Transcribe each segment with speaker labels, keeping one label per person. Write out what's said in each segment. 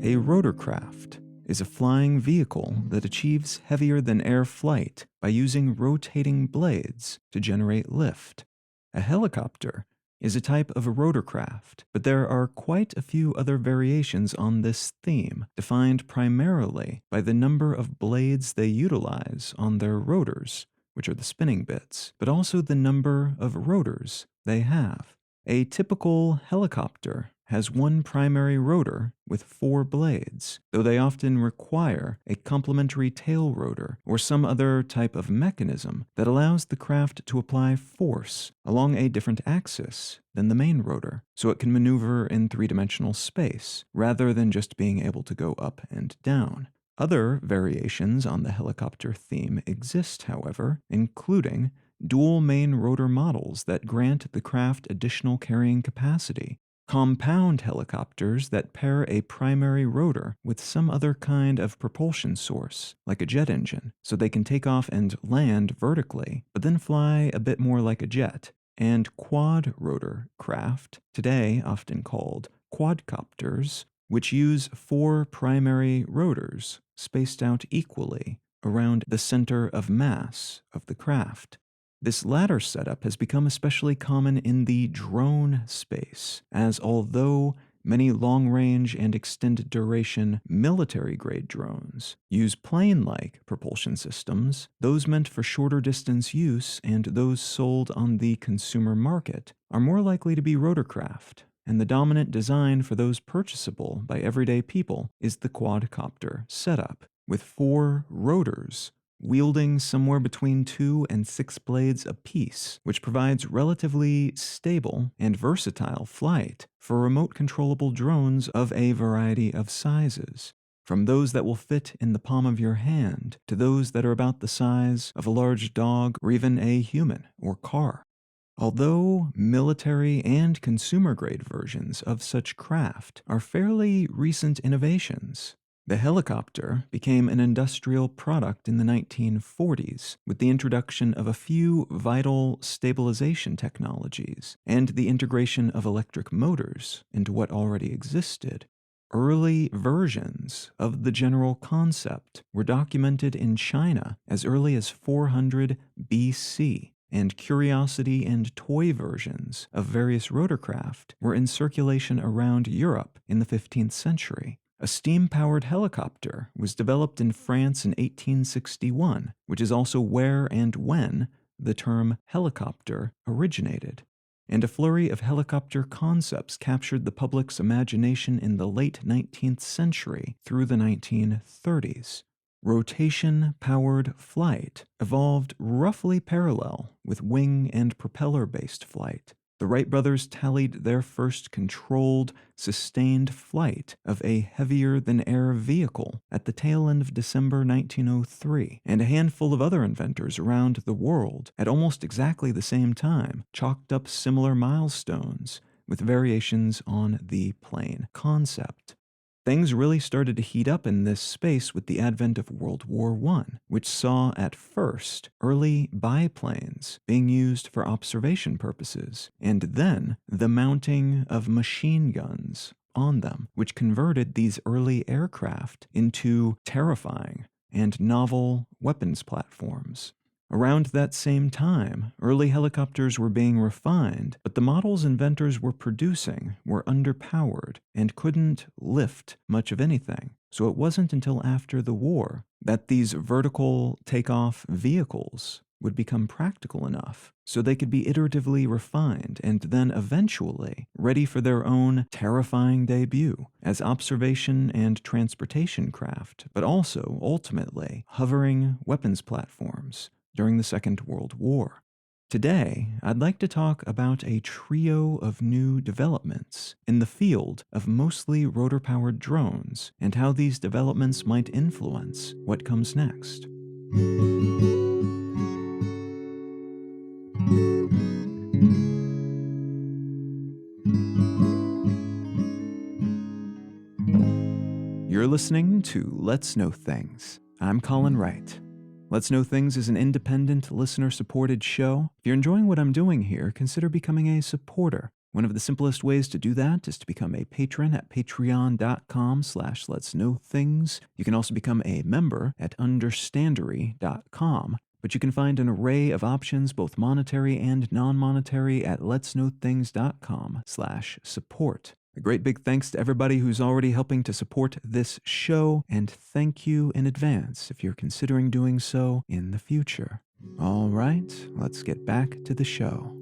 Speaker 1: A rotorcraft is a flying vehicle that achieves heavier than air flight by using rotating blades to generate lift. A helicopter is a type of a rotorcraft, but there are quite a few other variations on this theme, defined primarily by the number of blades they utilize on their rotors, which are the spinning bits, but also the number of rotors they have. A typical helicopter has one primary rotor with 4 blades, though they often require a complementary tail rotor or some other type of mechanism that allows the craft to apply force along a different axis than the main rotor, so it can maneuver in 3-dimensional space, rather than just being able to go up and down. Other variations on the helicopter theme exist, however, including dual main rotor models that grant the craft additional carrying capacity, compound helicopters that pair a primary rotor with some other kind of propulsion source, like a jet engine, so they can take off and land vertically, but then fly a bit more like a jet, and quad rotor craft, today often called quadcopters, which use 4 primary rotors spaced out equally around the center of mass of the craft. This latter setup has become especially common in the drone space, as although many long-range and extended-duration military-grade drones use plane-like propulsion systems, those meant for shorter-distance use and those sold on the consumer market are more likely to be rotorcraft, and the dominant design for those purchasable by everyday people is the quadcopter setup, with 4 rotors wielding somewhere between 2 and 6 blades apiece, which provides relatively stable and versatile flight for remote controllable drones of a variety of sizes, from those that will fit in the palm of your hand to those that are about the size of a large dog or even a human or car. Although military and consumer-grade versions of such craft are fairly recent innovations, the helicopter became an industrial product in the 1940s with the introduction of a few vital stabilization technologies and the integration of electric motors into what already existed. Early versions of the general concept were documented in China as early as 400 BC, and curiosity and toy versions of various rotorcraft were in circulation around Europe in the 15th century. A steam-powered helicopter was developed in France in 1861, which is also where and when the term helicopter originated. And a flurry of helicopter concepts captured the public's imagination in the late 19th century through the 1930s. Rotation-powered flight evolved roughly parallel with wing and propeller-based flight. The Wright brothers tallied their first controlled, sustained flight of a heavier-than-air vehicle at the tail end of December 1903, and a handful of other inventors around the world at almost exactly the same time chalked up similar milestones with variations on the plane concept. Things really started to heat up in this space with the advent of World War I, which saw at first early biplanes being used for observation purposes, and then the mounting of machine guns on them, which converted these early aircraft into terrifying and novel weapons platforms. Around that same time, early helicopters were being refined, but the models inventors were producing were underpowered and couldn't lift much of anything. So it wasn't until after the war that these vertical takeoff vehicles would become practical enough so they could be iteratively refined and then eventually ready for their own terrifying debut as observation and transportation craft, but also, ultimately, hovering weapons platforms during the Second World War. Today, I'd like to talk about a trio of new developments in the field of mostly rotor-powered drones and how these developments might influence what comes next. You're listening to Let's Know Things. I'm Colin Wright. Let's Know Things is an independent, listener-supported show. If you're enjoying what I'm doing here, consider becoming a supporter. One of the simplest ways to do that is to become a patron at patreon.com/letsknowthings. You can also become a member at understandery.com. But you can find an array of options, both monetary and non-monetary, at letsknowthings.com/support. A great big thanks to everybody who's already helping to support this show, and thank you in advance if you're considering doing so in the future. All right, let's get back to the show.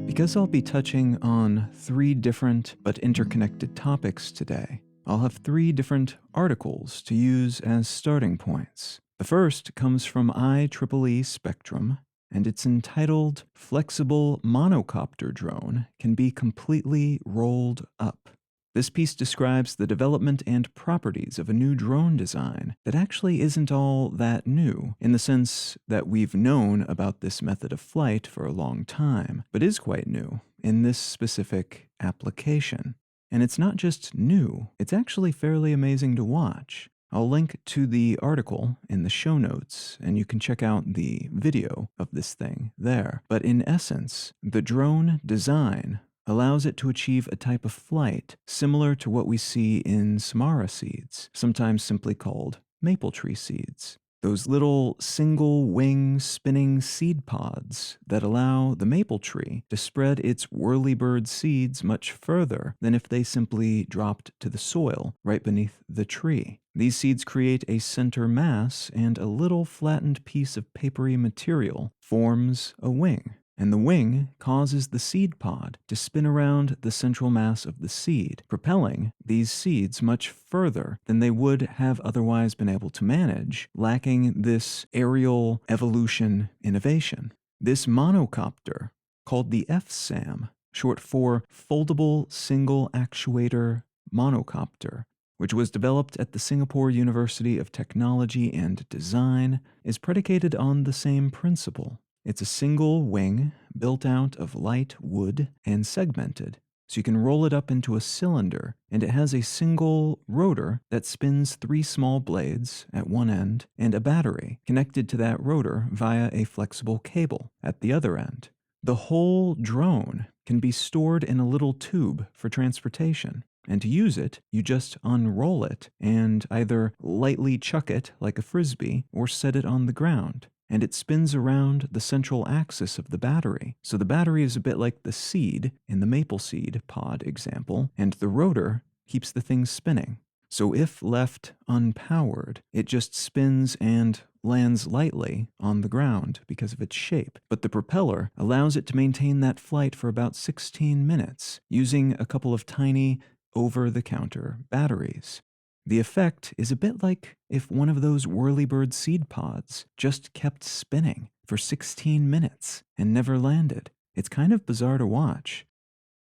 Speaker 1: Because I'll be touching on 3 different but interconnected topics today, I'll have 3 different articles to use as starting points. The first comes from IEEE Spectrum, and it's entitled "Flexible Monocopter Drone Can Be Completely Rolled Up." This piece describes the development and properties of a new drone design that actually isn't all that new, in the sense that we've known about this method of flight for a long time, but is quite new in this specific application. And it's not just new, it's actually fairly amazing to watch. I'll link to the article in the show notes, and you can check out the video of this thing there. But in essence, the drone design allows it to achieve a type of flight similar to what we see in samara seeds, sometimes simply called maple tree seeds. Those little single-wing spinning seed pods that allow the maple tree to spread its whirlybird seeds much further than if they simply dropped to the soil right beneath the tree. These seeds create a center mass, and a little flattened piece of papery material forms a wing. And the wing causes the seed pod to spin around the central mass of the seed, propelling these seeds much further than they would have otherwise been able to manage, lacking this aerial evolution innovation. This monocopter, called the FSAM, short for Foldable Single Actuator Monocopter, which was developed at the Singapore University of Technology and Design, is predicated on the same principle. It's a single wing built out of light wood and segmented, so you can roll it up into a cylinder, and it has a single rotor that spins 3 small blades at one end and a battery connected to that rotor via a flexible cable at the other end. The whole drone can be stored in a little tube for transportation, and to use it, you just unroll it and either lightly chuck it like a frisbee or set it on the ground. And it spins around the central axis of the battery. So the battery is a bit like the seed in the maple seed pod example, and the rotor keeps the thing spinning. So if left unpowered, it just spins and lands lightly on the ground because of its shape. But the propeller allows it to maintain that flight for about 16 minutes, using a couple of tiny over-the-counter batteries. The effect is a bit like if one of those whirlybird seed pods just kept spinning for 16 minutes and never landed. It's kind of bizarre to watch.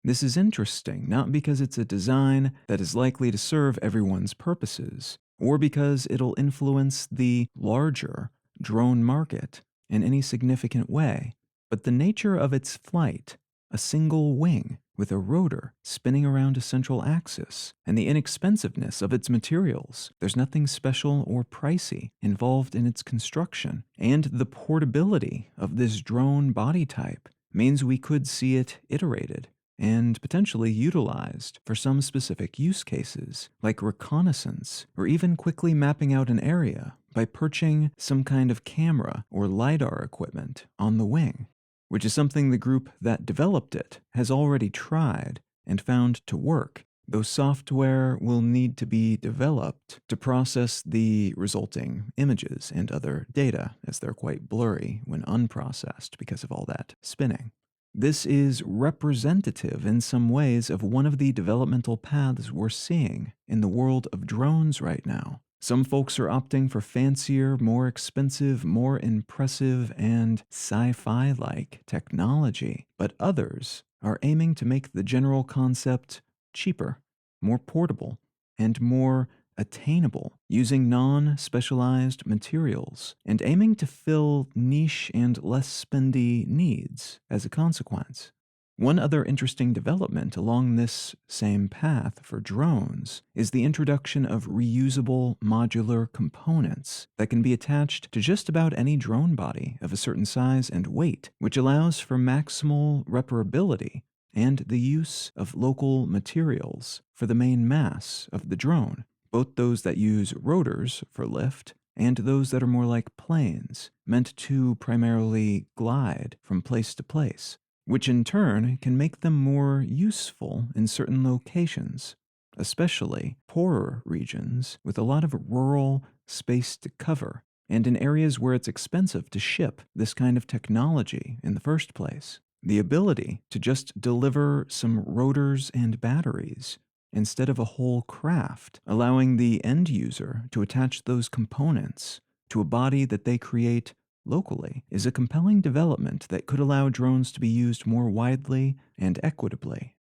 Speaker 1: This is interesting, not because it's a design that is likely to serve everyone's purposes, or because it'll influence the larger drone market in any significant way, but the nature of its flight, a single wing with a rotor spinning around a central axis, and the inexpensiveness of its materials. There's nothing special or pricey involved in its construction, and the portability of this drone body type means we could see it iterated and potentially utilized for some specific use cases, like reconnaissance, or even quickly mapping out an area by perching some kind of camera or LiDAR equipment on the wing, which is something the group that developed it has already tried and found to work, though software will need to be developed to process the resulting images and other data, as they're quite blurry when unprocessed because of all that spinning. This is representative in some ways of one of the developmental paths we're seeing in the world of drones right now. Some folks are opting for fancier, more expensive, more impressive, and sci-fi-like technology, but others are aiming to make the general concept cheaper, more portable, and more attainable, using non-specialized materials, and aiming to fill niche and less spendy needs as a consequence. One other interesting development along this same path for drones is the introduction of reusable modular components that can be attached to just about any drone body of a certain size and weight, which allows for maximal reparability and the use of local materials for the main mass of the drone, both those that use rotors for lift and those that are more like planes, meant to primarily glide from place to place, which in turn can make them more useful in certain locations, especially poorer regions with a lot of rural space to cover, and in areas where it's expensive to ship this kind of technology in the first place. The ability to just deliver some rotors and batteries instead of a whole craft, allowing the end user to attach those components to a body that they create locally, is a compelling development that could allow drones to be used more widely and equitably.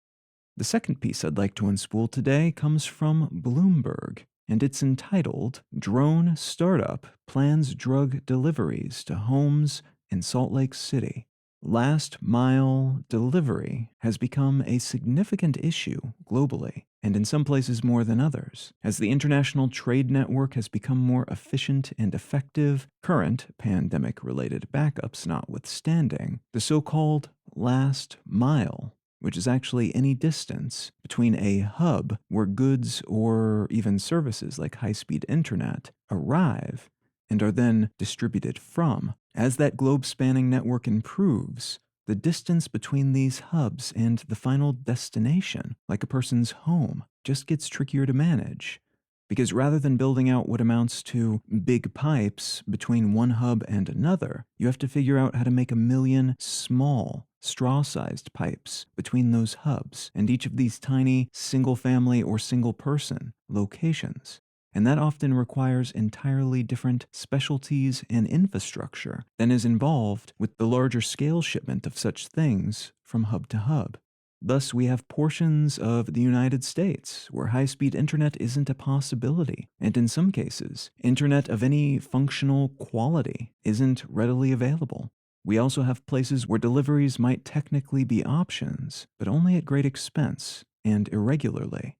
Speaker 1: The second piece I'd like to unspool today comes from Bloomberg, and it's entitled "Drone Startup Plans Drug Deliveries to Homes in Salt Lake City." Last mile delivery has become a significant issue globally, and in some places more than others. As the international trade network has become more efficient and effective, current pandemic-related backups notwithstanding, the so-called last mile, which is actually any distance between a hub where goods or even services like high-speed internet arrive and are then distributed from. As that globe-spanning network improves, the distance between these hubs and the final destination, like a person's home, just gets trickier to manage. Because rather than building out what amounts to big pipes between one hub and another, you have to figure out how to make a million small, straw-sized pipes between those hubs and each of these tiny single-family or single-person locations. And that often requires entirely different specialties and infrastructure than is involved with the larger scale shipment of such things from hub to hub. Thus, we have portions of the United States where high-speed internet isn't a possibility, and in some cases, internet of any functional quality isn't readily available. We also have places where deliveries might technically be options, but only at great expense and irregularly.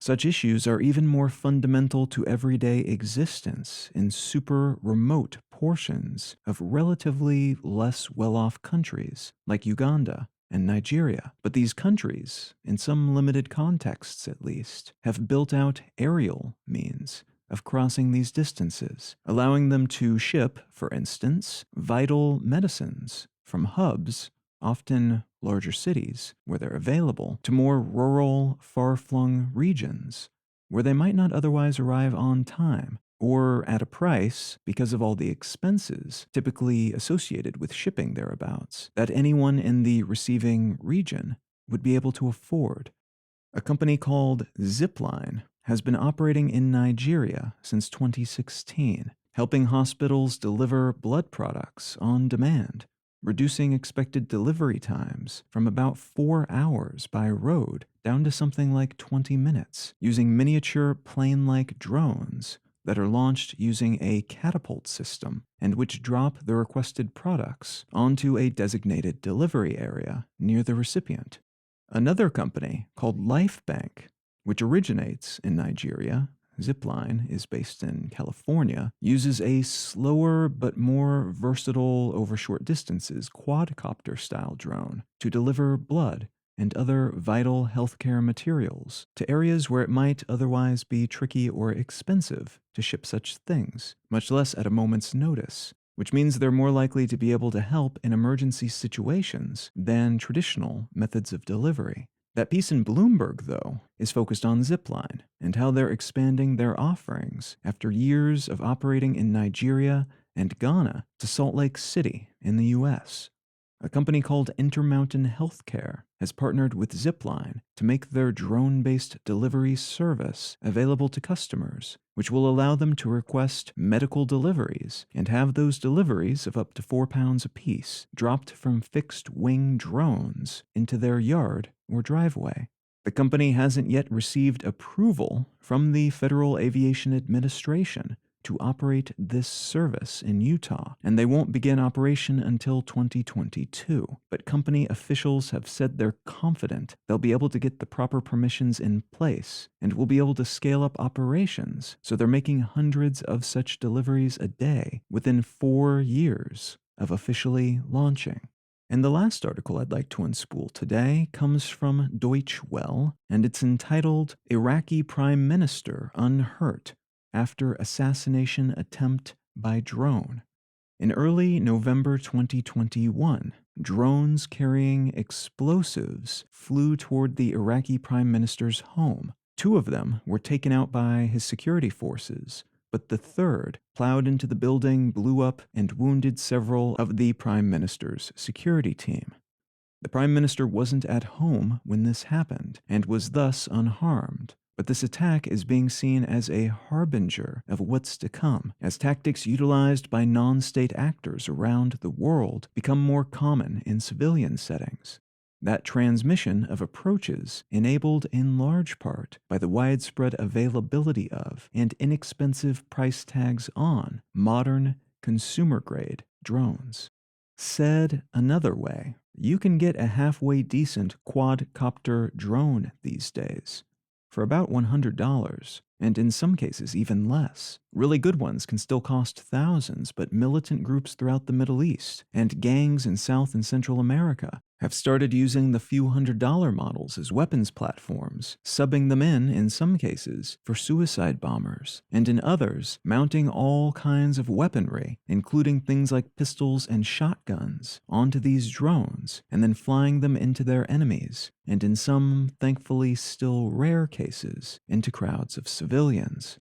Speaker 1: Such issues are even more fundamental to everyday existence in super remote portions of relatively less well-off countries like Uganda and Nigeria. But these countries, in some limited contexts at least, have built out aerial means of crossing these distances, allowing them to ship, for instance, vital medicines from hubs, often larger cities where they're available, to more rural, far-flung regions where they might not otherwise arrive on time or at a price because of all the expenses typically associated with shipping thereabouts that anyone in the receiving region would be able to afford. A company called Zipline has been operating in Nigeria since 2016, helping hospitals deliver blood products on demand, reducing expected delivery times from about 4 hours by road down to something like 20 minutes, using miniature plane-like drones that are launched using a catapult system and which drop the requested products onto a designated delivery area near the recipient. Another company called LifeBank, which originates in Nigeria, Zipline is based in California, uses a slower but more versatile over short distances quadcopter style drone to deliver blood and other vital healthcare materials to areas where it might otherwise be tricky or expensive to ship such things, much less at a moment's notice, which means they're more likely to be able to help in emergency situations than traditional methods of delivery. That piece in Bloomberg, though, is focused on Zipline and how they're expanding their offerings after years of operating in Nigeria and Ghana to Salt Lake City in the US. A company called Intermountain Healthcare has partnered with Zipline to make their drone-based delivery service available to customers, which will allow them to request medical deliveries and have those deliveries of up to 4 pounds apiece dropped from fixed-wing drones into their yard or driveway. The company hasn't yet received approval from the Federal Aviation Administration to operate this service in Utah, and they won't begin operation until 2022. But company officials have said they're confident they'll be able to get the proper permissions in place and will be able to scale up operations, so they're making hundreds of such deliveries a day within 4 years of officially launching. And the last article I'd like to unspool today comes from Deutsche Welle, and it's entitled Iraqi Prime Minister Unhurt After Assassination Attempt by Drone. In early November 2021, drones carrying explosives flew toward the Iraqi Prime Minister's home. 2 of them were taken out by his security forces, but the third plowed into the building, blew up, and wounded several of the Prime Minister's security team. The Prime Minister wasn't at home when this happened, and was thus unharmed. But this attack is being seen as a harbinger of what's to come, as tactics utilized by non-state actors around the world become more common in civilian settings. That transmission of approaches enabled in large part by the widespread availability of and inexpensive price tags on modern consumer-grade drones. Said another way, you can get a halfway decent quadcopter drone these days for about $100, and in some cases even less. Really good ones can still cost thousands, but militant groups throughout the Middle East and gangs in South and Central America have started using the few $100 models as weapons platforms, subbing them in some cases, for suicide bombers, and in others, mounting all kinds of weaponry, including things like pistols and shotguns, onto these drones, and then flying them into their enemies, and in some, thankfully still rare cases, into crowds of civilians.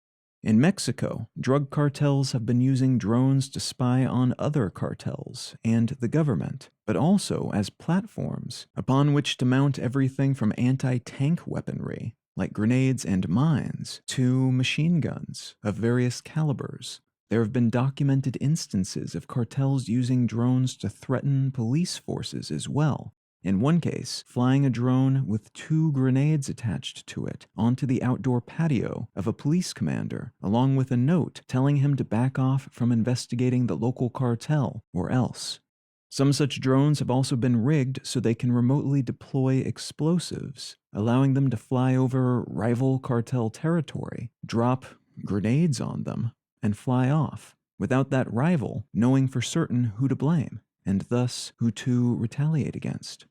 Speaker 1: In Mexico, drug cartels have been using drones to spy on other cartels and the government, but also as platforms upon which to mount everything from anti-tank weaponry, like grenades and mines, to machine guns of various calibers. There have been documented instances of cartels using drones to threaten police forces as well. In one case, flying a drone with 2 grenades attached to it onto the outdoor patio of a police commander, along with a note telling him to back off from investigating the local cartel or else. Some such drones have also been rigged so they can remotely deploy explosives, allowing them to fly over rival cartel territory, drop grenades on them, and fly off, without that rival knowing for certain who to blame, and thus who to retaliate against.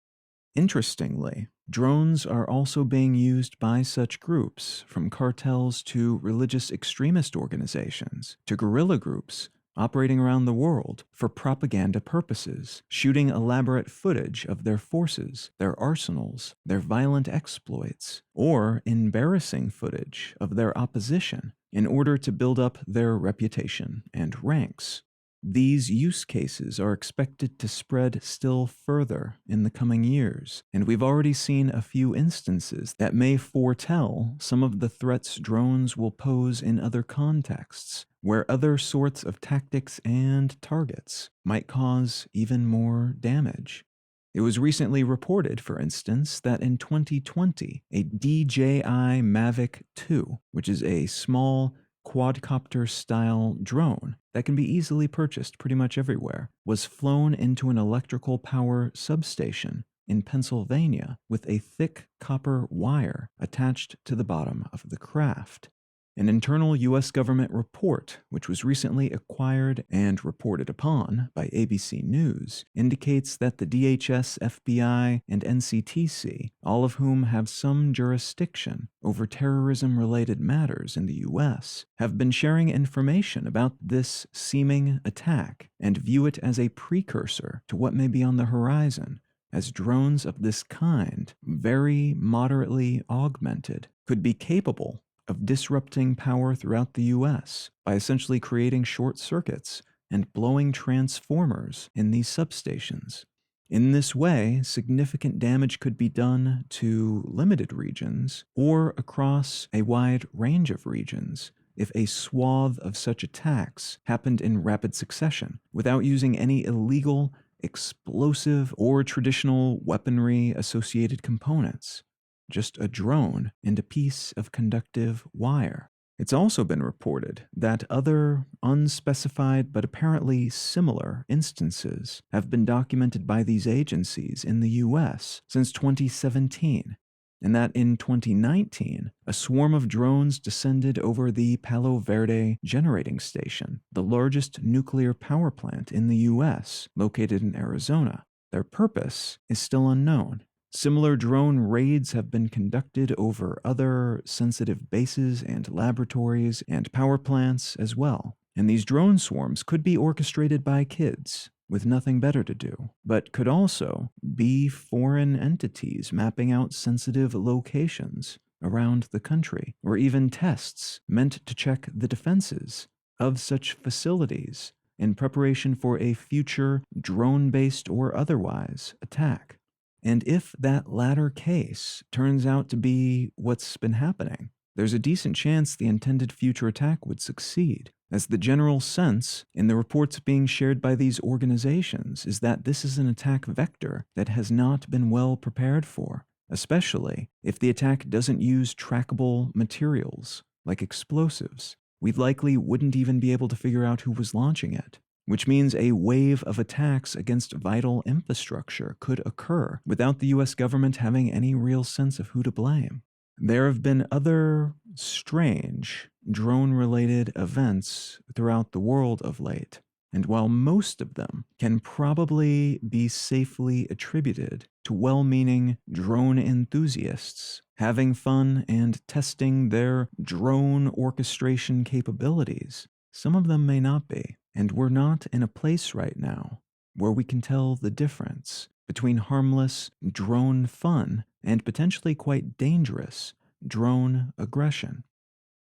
Speaker 1: Interestingly, drones are also being used by such groups, from cartels to religious extremist organizations, to guerrilla groups operating around the world for propaganda purposes, shooting elaborate footage of their forces, their arsenals, their violent exploits, or embarrassing footage of their opposition in order to build up their reputation and ranks. These use cases are expected to spread still further in the coming years, and we've already seen a few instances that may foretell some of the threats drones will pose in other contexts, where other sorts of tactics and targets might cause even more damage. It was recently reported, for instance, that in 2020, a DJI Mavic 2, which is a small quadcopter-style drone that can be easily purchased pretty much everywhere, was flown into an electrical power substation in Pennsylvania with a thick copper wire attached to the bottom of the craft. An internal U.S. government report, which was recently acquired and reported upon by ABC News, indicates that the DHS, FBI, and NCTC, all of whom have some jurisdiction over terrorism-related matters in the U.S., have been sharing information about this seeming attack and view it as a precursor to what may be on the horizon, as drones of this kind, very moderately augmented, could be capable of disrupting power throughout the U.S. by essentially creating short circuits and blowing transformers in these substations. In this way, significant damage could be done to limited regions or across a wide range of regions if a swath of such attacks happened in rapid succession without using any illegal, explosive, or traditional weaponry-associated components. Just a drone and a piece of conductive wire. It's also been reported that other unspecified but apparently similar instances have been documented by these agencies in the US since 2017, and that in 2019, a swarm of drones descended over the Palo Verde generating station, the largest nuclear power plant in the US, located in Arizona. Their purpose is still unknown. Similar drone raids have been conducted over other sensitive bases and laboratories and power plants as well. And these drone swarms could be orchestrated by kids with nothing better to do, but could also be foreign entities mapping out sensitive locations around the country, or even tests meant to check the defenses of such facilities in preparation for a future drone-based or otherwise attack. And if that latter case turns out to be what's been happening, there's a decent chance the intended future attack would succeed, as the general sense in the reports being shared by these organizations is that this is an attack vector that has not been well prepared for, especially if the attack doesn't use trackable materials like explosives. We likely wouldn't even be able to figure out who was launching it, which means a wave of attacks against vital infrastructure could occur without the US government having any real sense of who to blame. There have been other strange drone-related events throughout the world of late, and while most of them can probably be safely attributed to well-meaning drone enthusiasts having fun and testing their drone orchestration capabilities, some of them may not be. And we're not in a place right now where we can tell the difference between harmless drone fun and potentially quite dangerous drone aggression.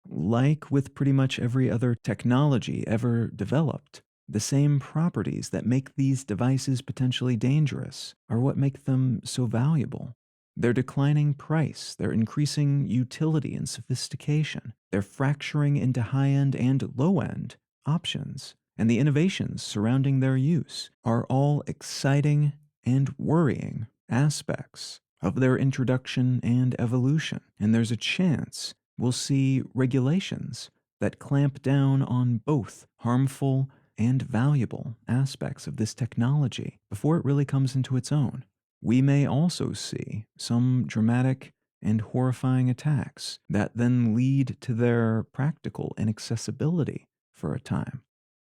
Speaker 1: Like with pretty much every other technology ever developed, the same properties that make these devices potentially dangerous are what make them so valuable. Their declining price, their increasing utility and sophistication, their fracturing into high-end and low-end options, and the innovations surrounding their use are all exciting and worrying aspects of their introduction and evolution. And there's a chance we'll see regulations that clamp down on both harmful and valuable aspects of this technology before it really comes into its own. We may also see some dramatic and horrifying attacks that then lead to their practical inaccessibility for a time.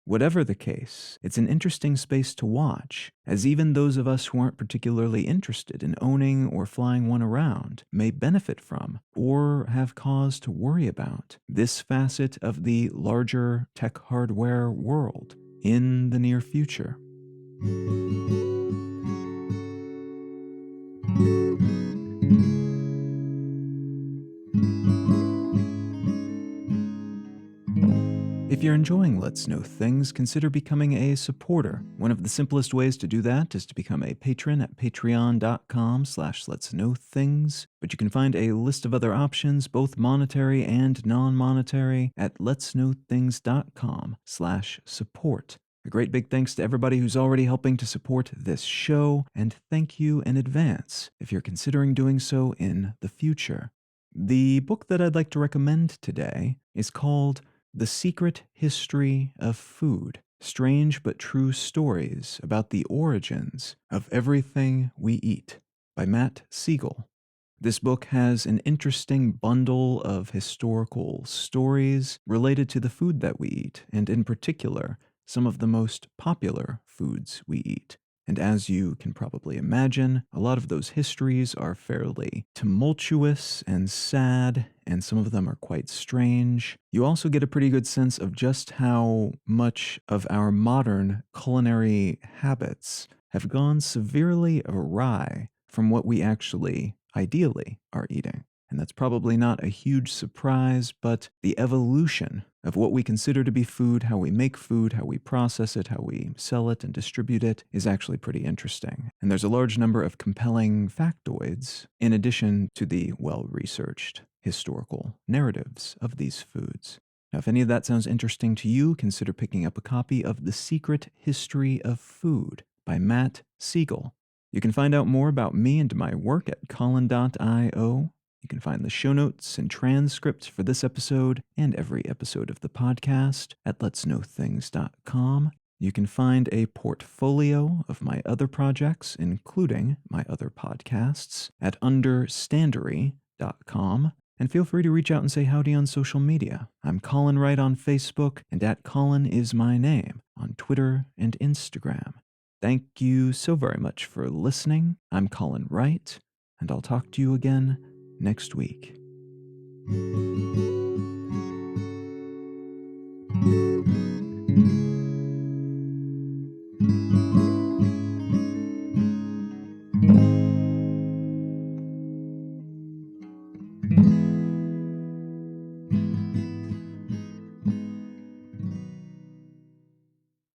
Speaker 1: Whatever the case, it's an interesting space to watch, as even those of us who aren't particularly interested in owning or flying one around may benefit from, or have cause to worry about, this facet of the larger tech hardware world in the near future. If you're enjoying Let's Know Things, consider becoming a supporter. One of the simplest ways to do that is to become a patron at patreon.com/letsknowthings. But you can find a list of other options, both monetary and non-monetary, at letsknowthings.com/support. A great big thanks to everybody who's already helping to support this show, and thank you in advance if you're considering doing so in the future. The book that I'd like to recommend today is called The Secret History of Food: Strange but True Stories About the Origins of Everything We Eat by Matt Siegel. This book has an interesting bundle of historical stories related to the food that we eat, and in particular, some of the most popular foods we eat. And as you can probably imagine, a lot of those histories are fairly tumultuous and sad, and some of them are quite strange. You also get a pretty good sense of just how much of our modern culinary habits have gone severely awry from what we actually, ideally, are eating. And that's probably not a huge surprise, but the evolution of what we consider to be food, how we make food, how we process it, how we sell it and distribute it, is actually pretty interesting. And there's a large number of compelling factoids, in addition to the well-researched historical narratives of these foods. Now, if any of that sounds interesting to you, consider picking up a copy of The Secret History of Food by Matt Siegel. You can find out more about me and my work at Colin.io. You You can find the show notes and transcripts for this episode and every episode of the podcast at letsknowthings.com. You can find a portfolio of my other projects, including my other podcasts, at understandery.com. And feel free to reach out and say howdy on social media. I'm Colin Wright on Facebook, and @ColinIsMyName on Twitter and Instagram. Thank you so very much for listening. I'm Colin Wright, and I'll talk to you again next week.